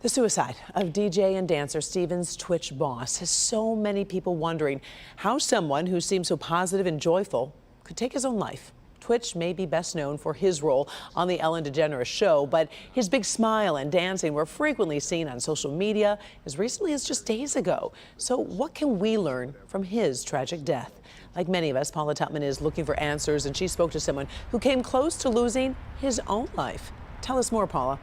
The suicide of DJ and dancer Stephen's Twitch boss has so many people wondering how someone who seems so positive and joyful could take his own life. Twitch may be best known for his role on the Ellen DeGeneres show, but his big smile and dancing were frequently seen on social media as recently as just days ago. So what can we learn from his tragic death? Like many of us, Paula Tutman is looking for answers, and she spoke to someone who came close to losing his own life. Tell us more, Paula.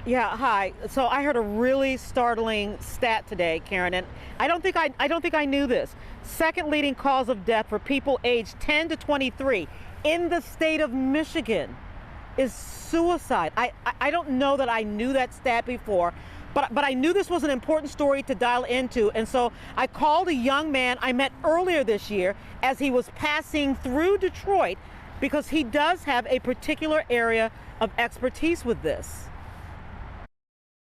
Yeah, hi. So I heard a really startling stat today, Karen, and I don't think I knew this. Second leading cause of death for people aged 10 to 23 in the state of Michigan is suicide. I don't know that I knew that stat before, but I knew this was an important story to dial into, and so I called a young man I met earlier this year as he was passing through Detroit because he does have a particular area of expertise with this.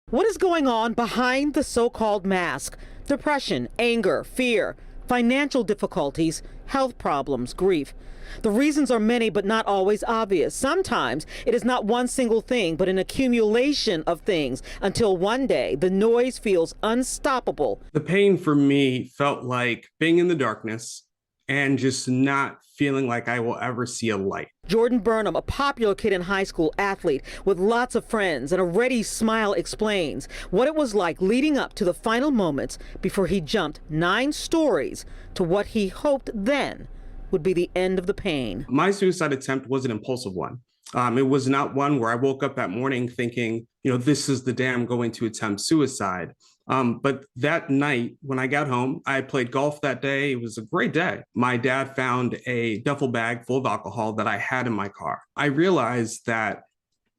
What is going on behind the so-called mask? Depression, anger, fear, financial difficulties, health problems, grief. The reasons are many, but not always obvious. Sometimes it is not one single thing, but an accumulation of things until one day the noise feels unstoppable. The pain for me felt like being in the darkness and just not feeling like I will ever see a light. Jordan Burnham, a popular kid in high school, athlete with lots of friends and a ready smile, explains what it was like leading up to the final moments before he jumped 9 stories to what he hoped then would be the end of the pain. My suicide attempt was an impulsive one. It was not one where I woke up that morning thinking, this is the day I'm going to attempt suicide. But that night when I got home, I played golf that day. It was a great day. My dad found a duffel bag full of alcohol that I had in my car. I realized that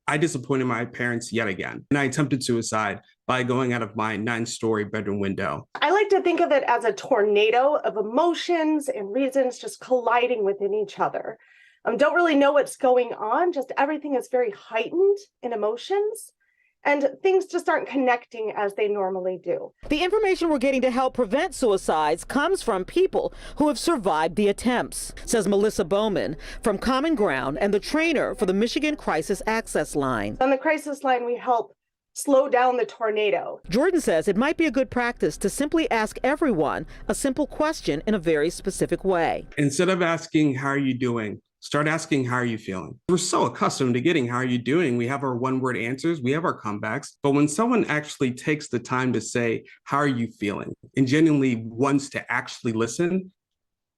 I disappointed my parents yet again, and I attempted suicide by going out of my 9-story bedroom window. I like to think of it as a tornado of emotions and reasons just colliding within each other. Don't really know what's going on, just everything is very heightened in emotions. And things just aren't connecting as they normally do. The information we're getting to help prevent suicides comes from people who have survived the attempts, says Melissa Bowman from Common Ground and the trainer for the Michigan Crisis Access Line. On the crisis line, we help slow down the tornado. Jordan says it might be a good practice to simply ask everyone a simple question in a very specific way. Instead of asking, how are you doing? Start asking, how are you feeling? We're so accustomed to getting, how are you doing? We have our one-word answers, we have our comebacks. But when someone actually takes the time to say, how are you feeling? And genuinely wants to actually listen,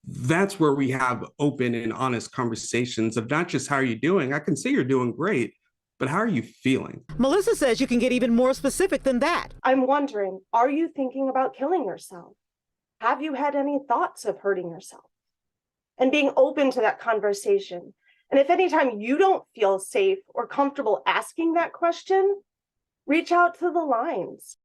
that's where we have open and honest conversations of not just how are you doing? I can say you're doing great, but how are you feeling? Melissa says you can get even more specific than that. I'm wondering, are you thinking about killing yourself? Have you had any thoughts of hurting yourself? And being open to that conversation. And if anytime you don't feel safe or comfortable asking that question, reach out to the lines.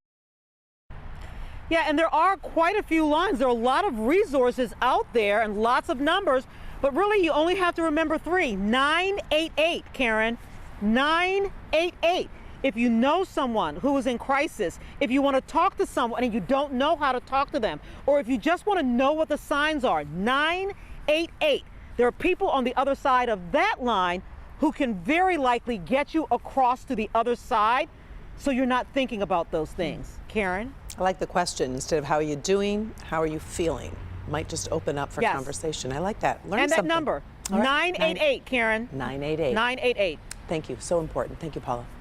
Yeah, and there are quite a few lines. There are a lot of resources out there and lots of numbers, but really you only have to remember 3. 988, Karen. 988. If you know someone who is in crisis, if you want to talk to someone and you don't know how to talk to them, or if you just want to know what the signs are, 988. There are people on the other side of that line who can very likely get you across to the other side so you're not thinking about those things. Karen? I like the question. Instead of how are you doing, how are you feeling? Might just open up for conversation. I like that. Learn and something. that number, 988, Karen. 988. 988. Thank you. So important. Thank you, Paula.